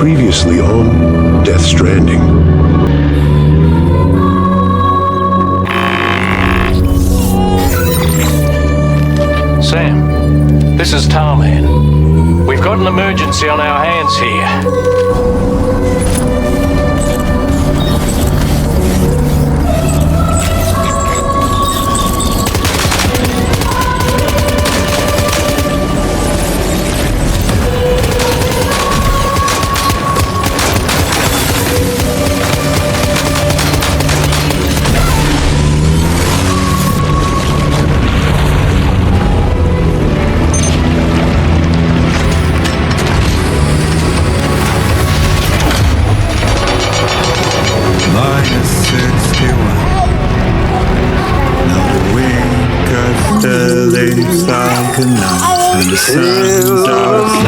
Previously on Death Stranding. Sam, this is Tarman. We've got an emergency on our hands here. And the sun's outside.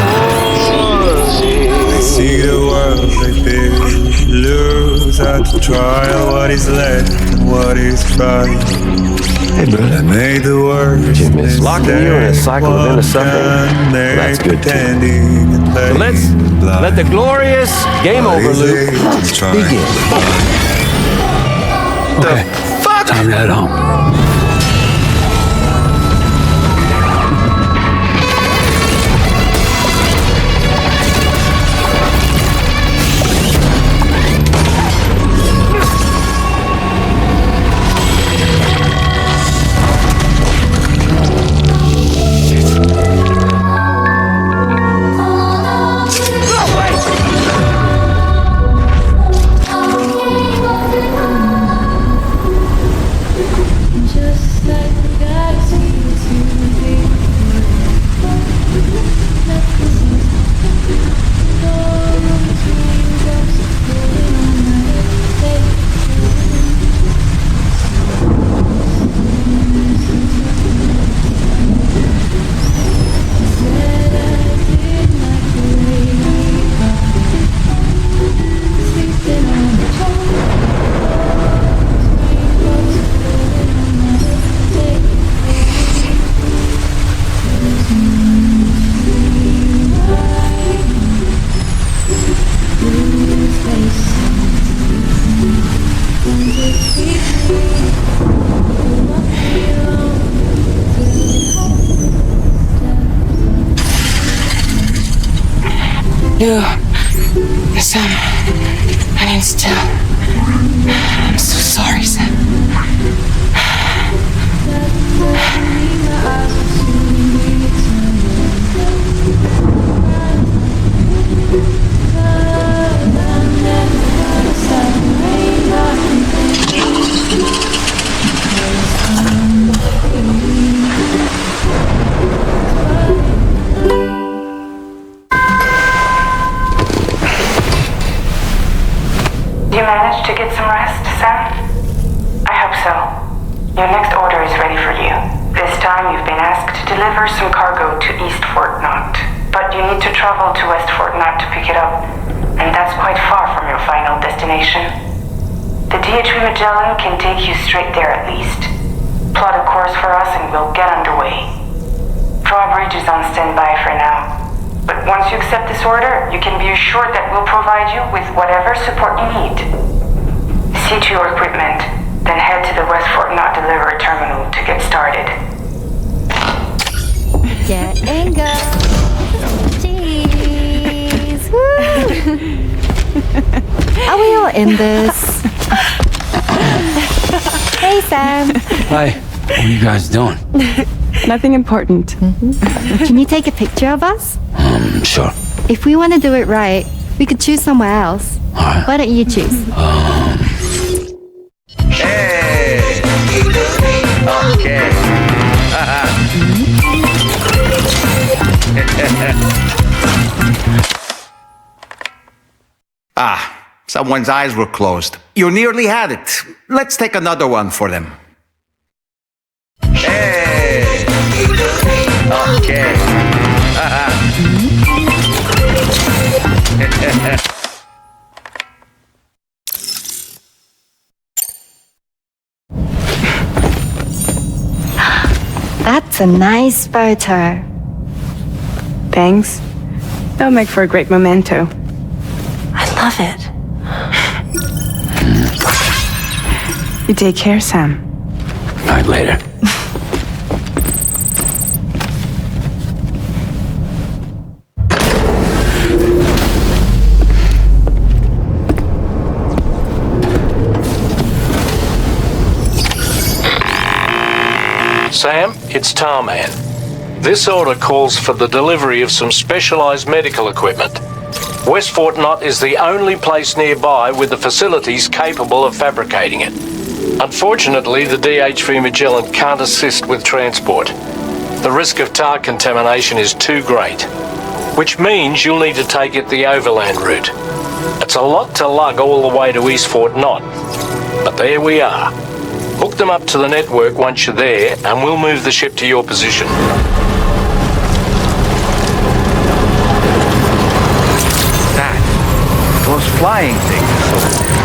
I see the world like this, lose at the trial. What is left and what is tried. Hey, brother. I made the worst Jim is locking you in a cycle of inner suffering. That's good too. So let's let the glorious game over loop begin. Okay, Fuck! time to head home. Sam, I need to tell. I'm so sorry, Sam. You managed to get some rest, Sam? I hope so. Your next order is ready for you. This time you've been asked to deliver some cargo to East Fort Knott. But you need to travel to West Fort Knott to pick it up, and that's quite far from your final destination. The DHV Magellan can take you straight there at least. Plot a course for us and we'll get underway. Drawbridge is on standby for now. But once you accept this order, you can be assured that we'll provide you with whatever support you need. See to your equipment, then head to the West Fort Knott delivery terminal to get started. Get and go. Jeez. Woo. Are we all in this? Hey, Sam. Hi, what are you guys doing? Nothing important. Can you take a picture of us? Sure. If we want to do it right, we could choose somewhere else. Alright. Why don't you choose? Hey! Okay. Someone's eyes were closed. You nearly had it. Let's take another one for them. Hey! Okay. That's a nice photo. Thanks. That'll make for a great memento. love it. You take care, Sam. All right, later. Sam, it's Tarman. This order calls for the delivery of some specialized medical equipment. West Fort Knott is the only place nearby with the facilities capable of fabricating it. Unfortunately, the DHV Magellan can't assist with transport. The risk of tar contamination is too great, which means you'll need to take it the overland route. It's a lot to lug all the way to East Fort Knott, but there we are. Hook them up to the network once you're there, and we'll move the ship to your position. Those flying things.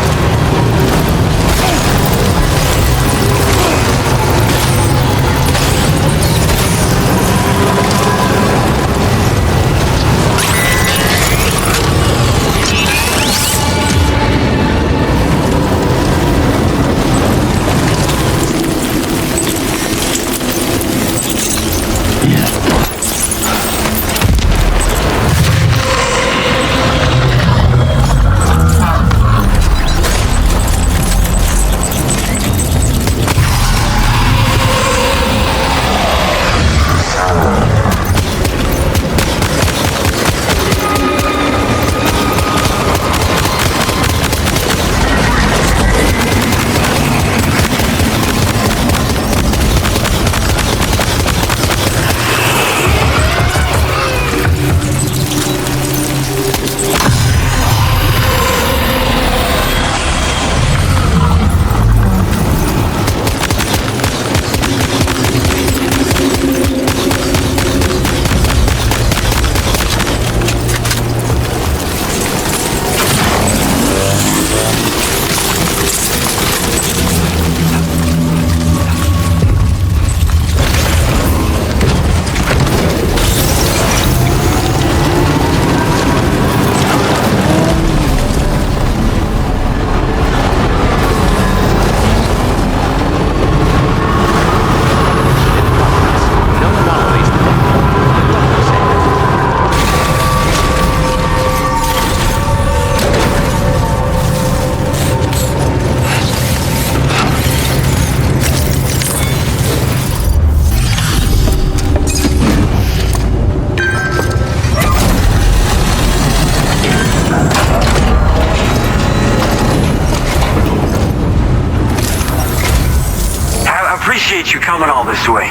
appreciate you coming all this way.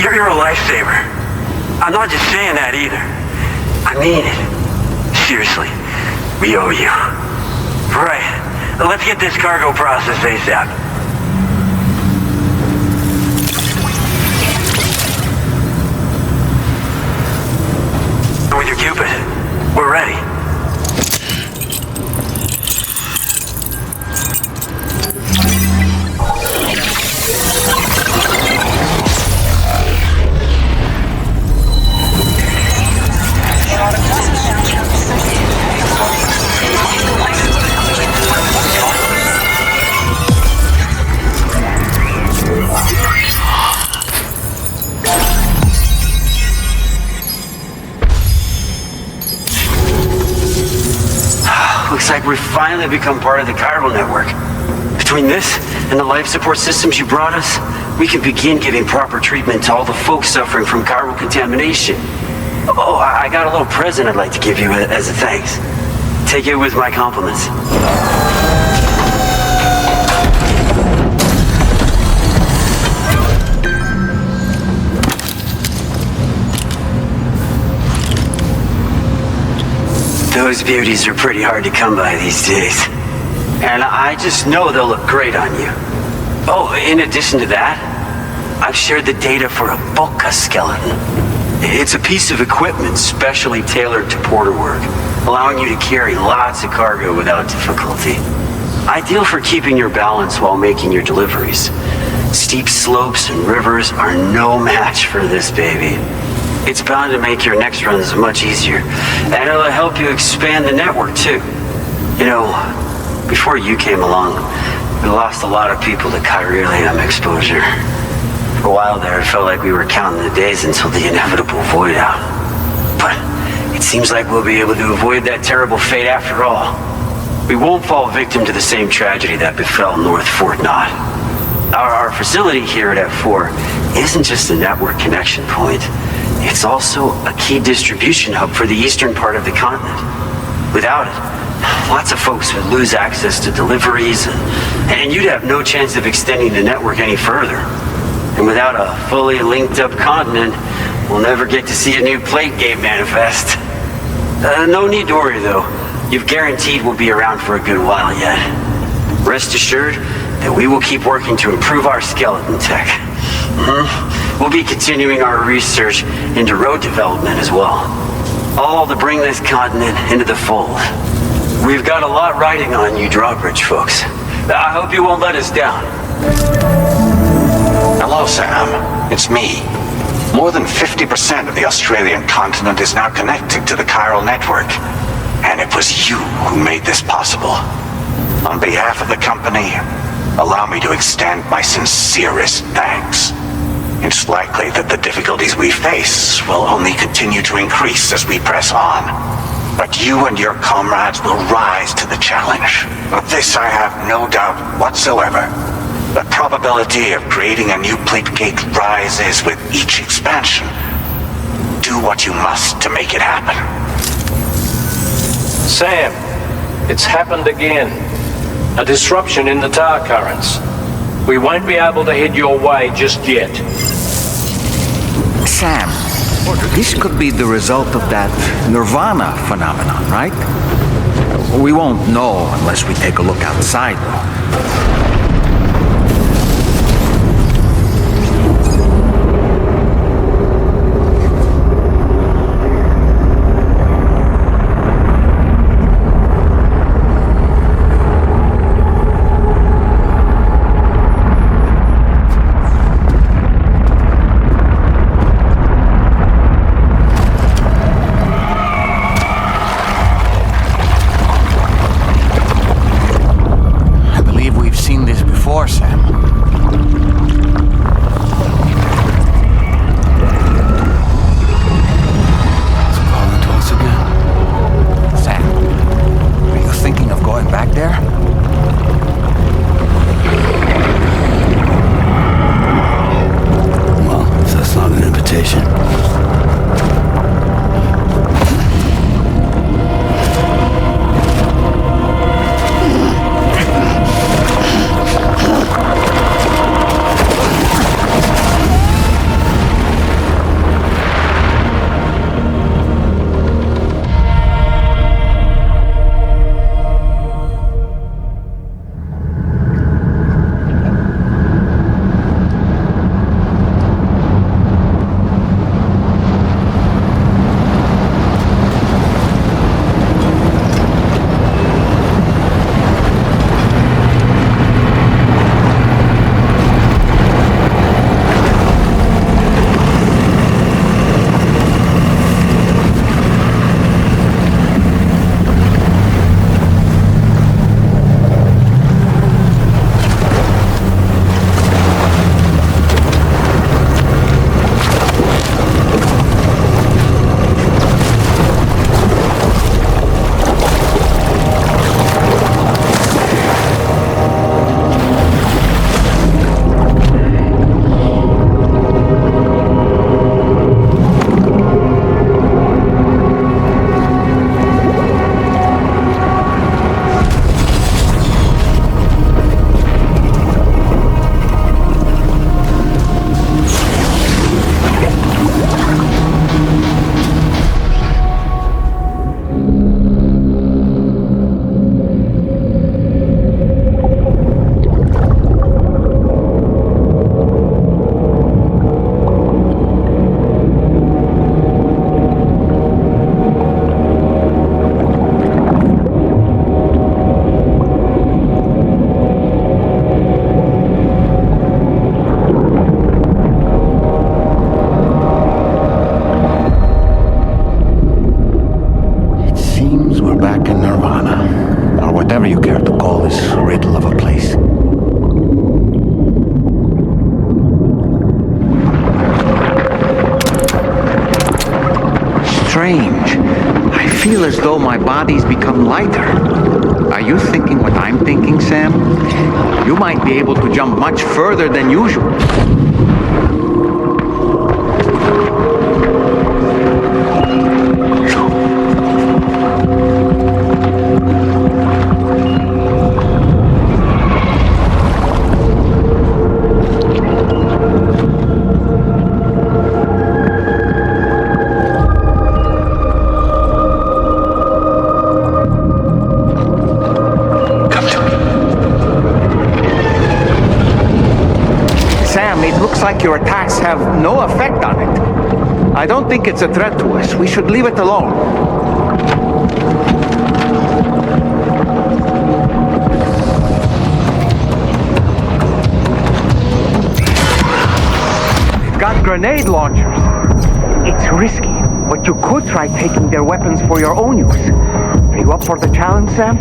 You're a lifesaver. I'm not just saying that either. I mean it. Seriously, we owe you. Right. Let's get this cargo processed ASAP. With your Cupid, we're ready. Looks like we've finally become part of the chiral network. Between this and the life support systems you brought us, we can begin giving proper treatment to all the folks suffering from chiral contamination. Oh, I got a little present I'd like to give you as a thanks. Take it with my compliments. Those beauties are pretty hard to come by these days. And I just know they'll look great on you. Oh, in addition to that, I've shared the data for a Boca skeleton. It's a piece of equipment specially tailored to porter work, allowing you to carry lots of cargo without difficulty. Ideal for keeping your balance while making your deliveries. Steep slopes and rivers are no match for this baby. It's bound to make your next runs much easier, and it'll help you expand the network too. You know, before you came along, we lost a lot of people to chiralium exposure. For a while there, it felt like we were counting the days until the inevitable void out. But it seems like we'll be able to avoid that terrible fate after all. We won't fall victim to the same tragedy that befell North Fort Knott. Our facility here at F4 isn't just a network connection point. It's also a key distribution hub for the eastern part of the continent. Without it, lots of folks would lose access to deliveries, and you'd have no chance of extending the network any further. And without a fully linked up continent, we'll never get to see a new plate game manifest. No need to worry though. You've guaranteed we'll be around for a good while yet. Rest assured that we will keep working to improve our skeleton tech. We'll be continuing our research into road development as well. All to bring this continent into the fold. We've got a lot riding on you drawbridge folks. I hope you won't let us down. Hello, Sam. It's me. More than 50% of the Australian continent is now connected to the chiral network. And it was you who made this possible. On behalf of the company, allow me to extend my sincerest thanks. It's likely that the difficulties we face will only continue to increase as we press on. But you and your comrades will rise to the challenge. Of this I have no doubt whatsoever. The probability of creating a new plate gate rises with each expansion. Do what you must to make it happen. Sam, it's happened again. A disruption in the tar currents. We won't be able to head your way just yet. Sam, this could be the result of that NIRVANA phenomenon, right? We won't know unless we take a look outside, though. whatever you care to call this riddle of a place. Strange. I feel as though my body's become lighter. Are you thinking what I'm thinking, Sam? You might be able to jump much further than usual. Like your attacks have no effect on it. I don't think it's a threat to us. We should leave it alone. They've got grenade launchers. It's risky, but you could try taking their weapons for your own use. Are you up for the challenge, Sam?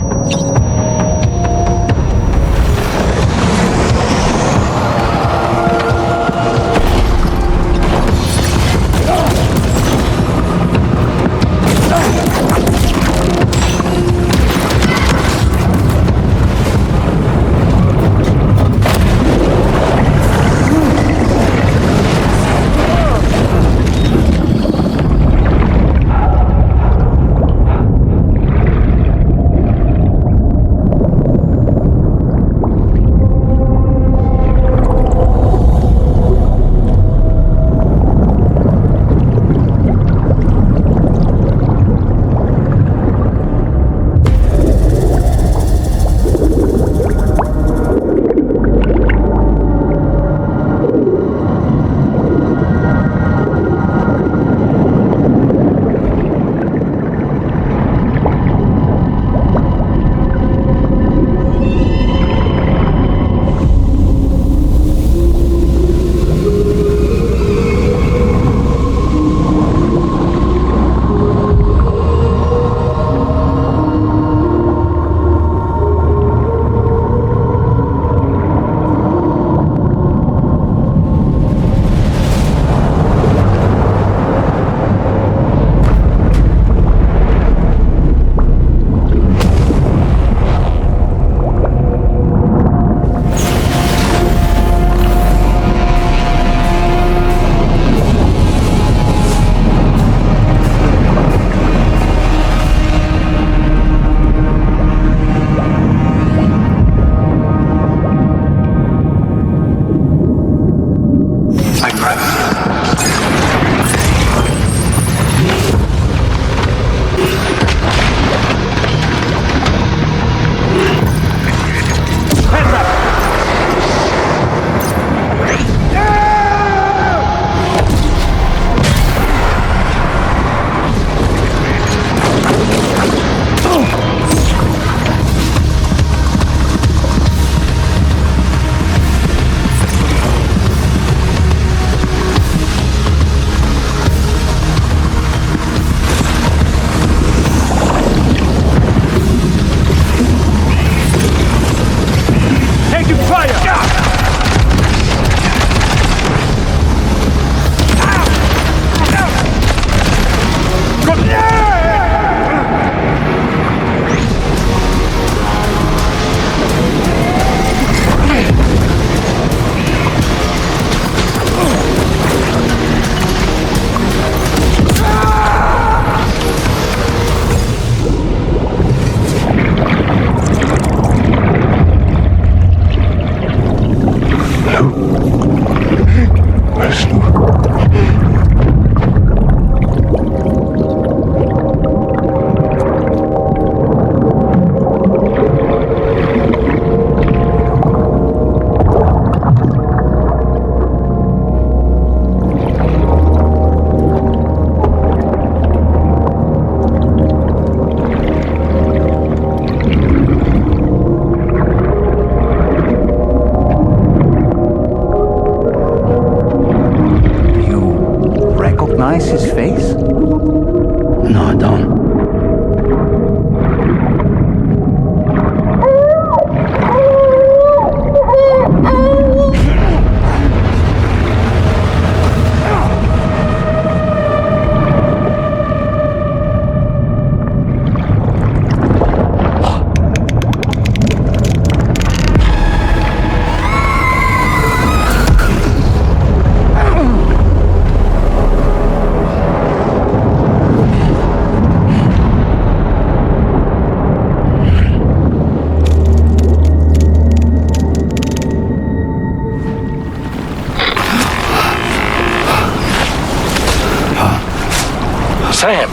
Sam,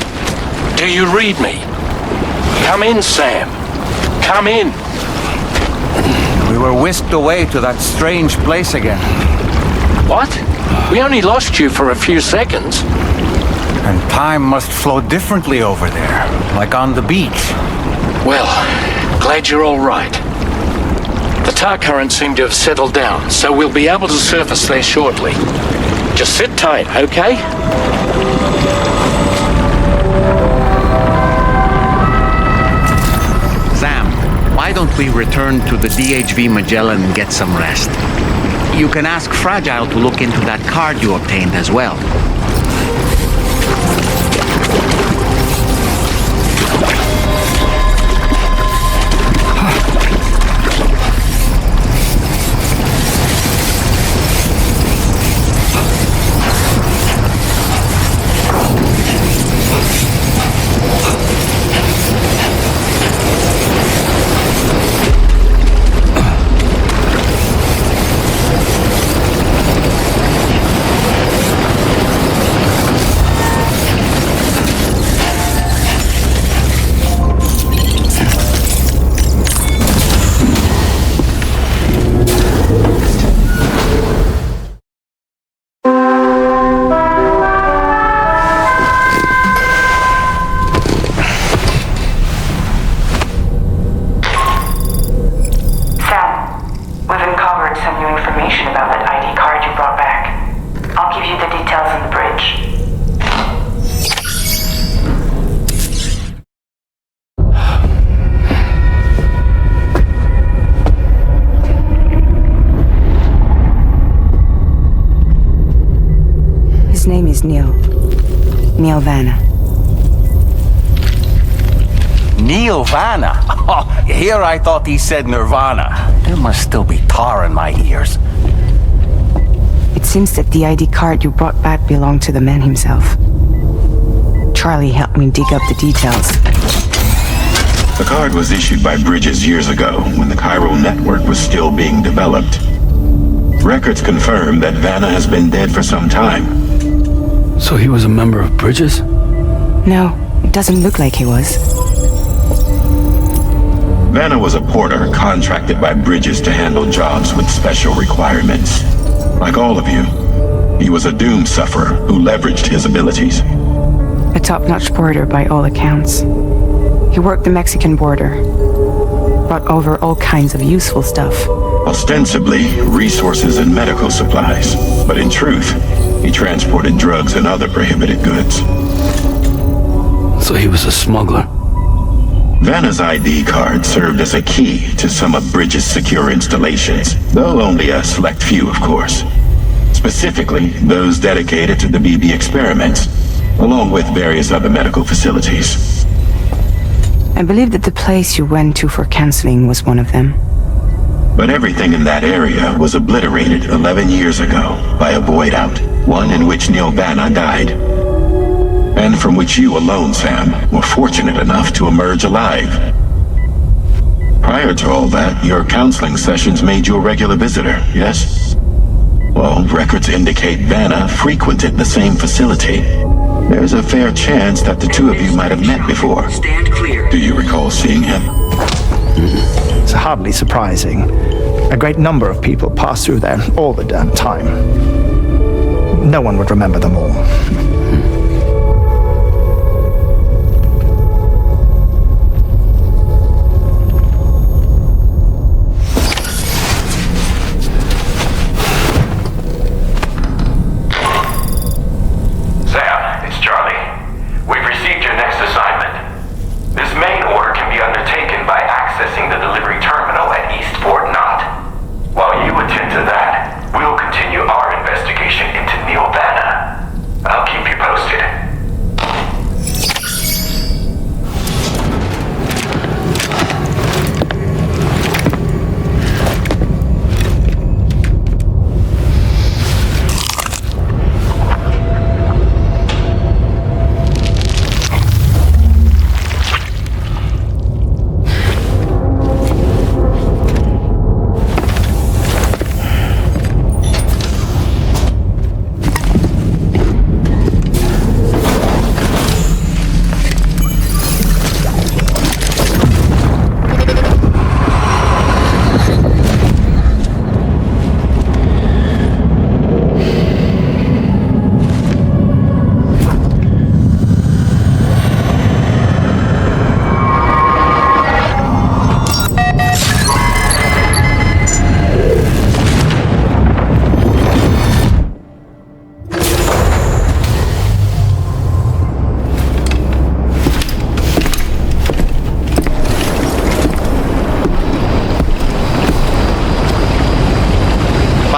do you read me? Come in, Sam. Come in. We were whisked away to that strange place again. What? We only lost you for a few seconds. And time must flow differently over there, like on the beach. Well, glad you're all right. The tar currents seem to have settled down, so we'll be able to surface there shortly. Just sit tight, okay? Sam, why don't we return to the DHV Magellan and get some rest? You can ask Fragile to look into that card you obtained as well. His name is Neil Vana. Neil Vana? Oh, here I thought he said Nirvana. There must still be tar in my ears. It seems that the ID card you brought back belonged to the man himself. Charlie helped me dig up the details. The card was issued by Bridges years ago when the chiral network was still being developed. Records confirm that Vana has been dead for some time. So he was a member of Bridges? No, it doesn't look like he was. Vana was a porter contracted by Bridges to handle jobs with special requirements. Like all of you, he was a doom sufferer who leveraged his abilities. A top-notch porter by all accounts. He worked the Mexican border. Brought over all kinds of useful stuff. Ostensibly, resources and medical supplies. But in truth, he transported drugs and other prohibited goods. So he was a smuggler. Vana's ID card served as a key to some of Bridges' secure installations, though only a select few, of course. Specifically, those dedicated to the BB experiments, along with various other medical facilities. I believe that the place you went to for counseling was one of them. But everything in that area was obliterated 11 years ago by a void out, one in which Neil Vana died. And from which you alone, Sam, were fortunate enough to emerge alive. Prior to all that, your counseling sessions made you a regular visitor, yes? Well, records indicate Vana frequented the same facility. There's a fair chance that the two of you might have met before. Stand clear. Do you recall seeing him? It's hardly surprising. A great number of people pass through there all the damn time. No one would remember them all. Sam, it's Charlie. We've received your next assignment. This main order can be undertaken by accessing the delivery terminal at East Fort Knott. While you attend to that, we'll continue our investigation into Neil Vana. I'll keep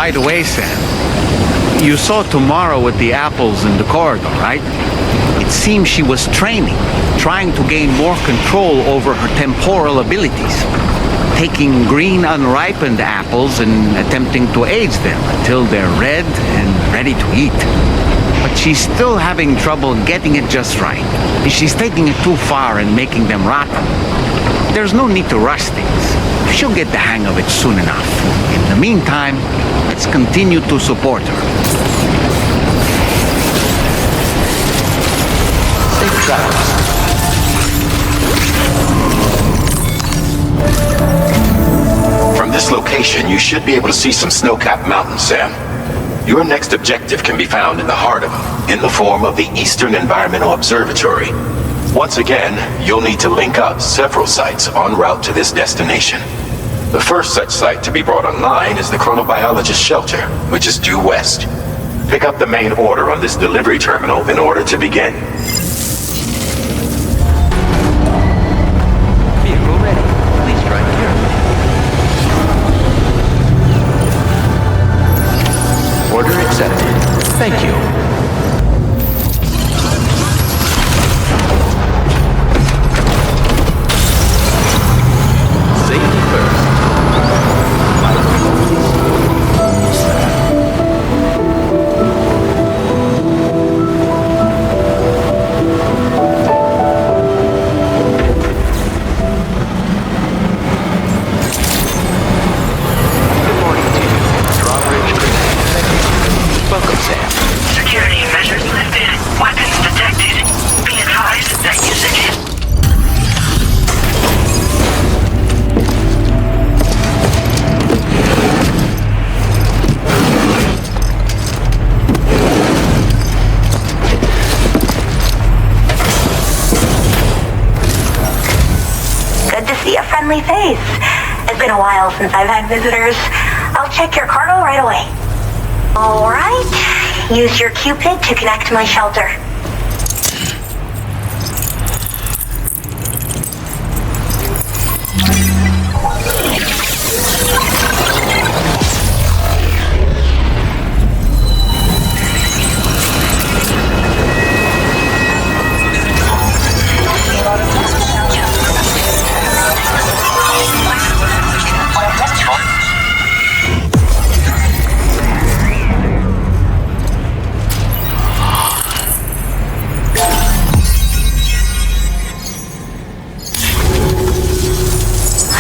By the way, Sam, you saw Tomorrow with the apples in the corridor, right? It seems she was training, trying to gain more control over her temporal abilities, taking green unripened apples and attempting to age them until they're red and ready to eat. But she's still having trouble getting it just right. She's taking it too far and making them rotten. There's no need to rush things. She'll get the hang of it soon enough. In the meantime, let's continue to support her. Safe travels. From this location, you should be able to see some snow-capped mountains, Sam. Your next objective can be found in the heart of them, in the form of the Eastern Environmental Observatory. Once again, you'll need to link up several sites en route to this destination. The first such site to be brought online is the Chronobiologist Shelter, which is due west. Pick up the main order on this delivery terminal in order to begin. Vehicle ready. Please drive carefully. Order accepted. Thank you. Safety first. Good morning to you. Drawbridge clear. Welcome, Sam. Security measures lifted. Weapons detected. Be advised that usage is... Good to see a friendly face. It's been a while since I've had visitors. I'll check your cargo right away. All right. Use your Cupid to connect to my shelter.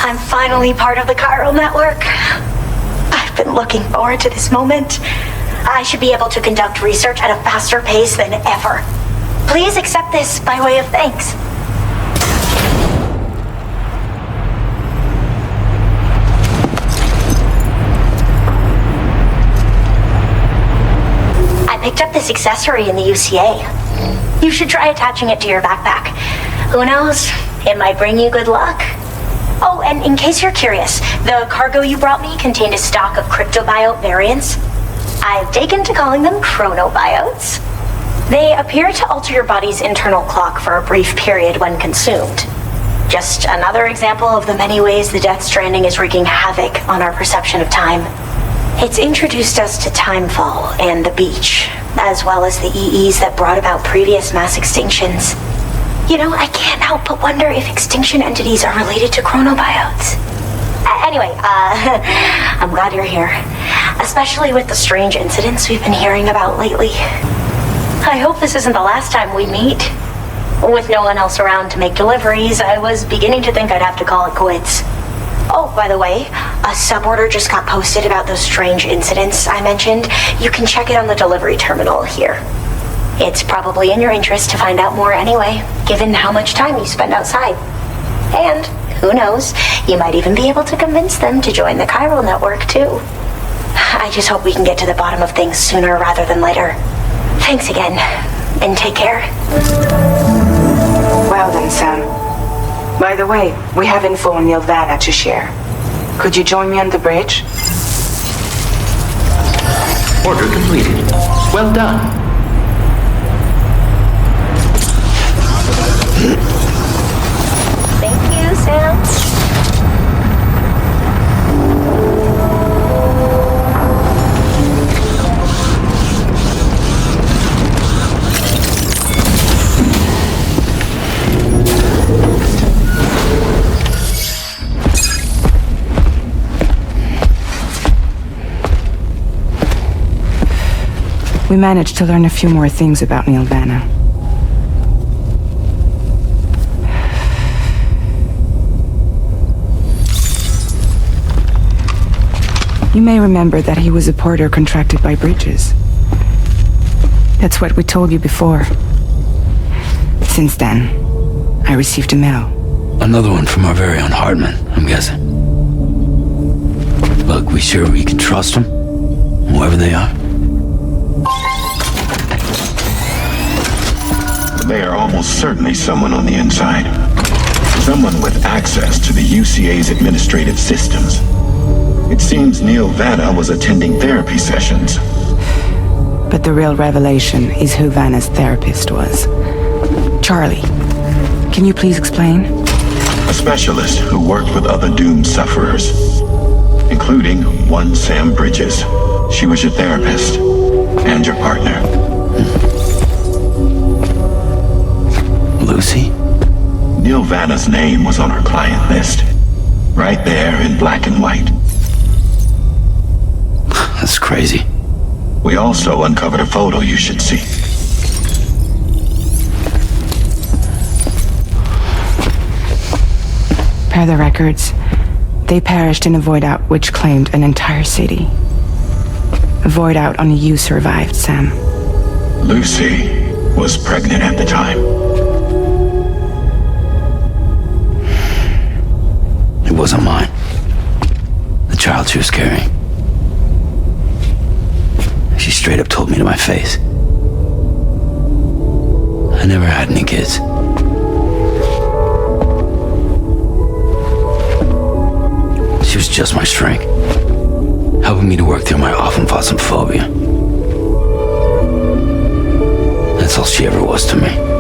I'm finally part of the chiral network. I've been looking forward to this moment. I should be able to conduct research at a faster pace than ever. Please accept this by way of thanks. I picked up this accessory in the UCA. You should try attaching it to your backpack. Who knows? It might bring you good luck. Oh, and in case you're curious, the cargo you brought me contained a stock of cryptobiote variants. I've taken to calling them chronobiotes. They appear to alter your body's internal clock for a brief period when consumed. Just another example of the many ways the Death Stranding is wreaking havoc on our perception of time. It's introduced us to timefall and the beach, as well as the EEs that brought about previous mass extinctions. You know, I can't help but wonder if extinction entities are related to chronobiotes. Anyway, I'm glad you're here. Especially with the strange incidents we've been hearing about lately. I hope this isn't the last time we meet. With no one else around to make deliveries, I was beginning to think I'd have to call it quits. Oh, by the way, a suborder just got posted about those strange incidents I mentioned. You can check it on the delivery terminal here. It's probably in your interest to find out more anyway, given how much time you spend outside. And, who knows, you might even be able to convince them to join the chiral network, too. I just hope we can get to the bottom of things sooner rather than later. Thanks again, and take care. Well then, Sam. By the way, we have info on NIRVANA to share. Could you join me on the bridge? Order completed. Well done. Thank you, Sam. We managed to learn a few more things about NIRVANA. You may remember that he was a porter contracted by Bridges. That's what we told you before. Since then, I received a mail. Another one from our very own Hartman, I'm guessing. Look, we sure we can trust them? Whoever they are? They are almost certainly someone on the inside. Someone with access to the UCA's administrative systems. It seems Vana was attending therapy sessions. But the real revelation is who Vana's therapist was. Charlie, can you please explain? A specialist who worked with other doomed sufferers, including one Sam Bridges. She was your therapist and your partner. Lucy? Vana's name was on her client list. Right there in black and white. That's crazy. We also uncovered a photo you should see. Per the records, they perished in a void out which claimed an entire city. A void out only you survived, Sam. Lucy was pregnant at the time. It wasn't mine. The child she was carrying. She straight up told me to my face. I never had any kids. She was just my shrink, helping me to work through my often phobia. That's all she ever was to me.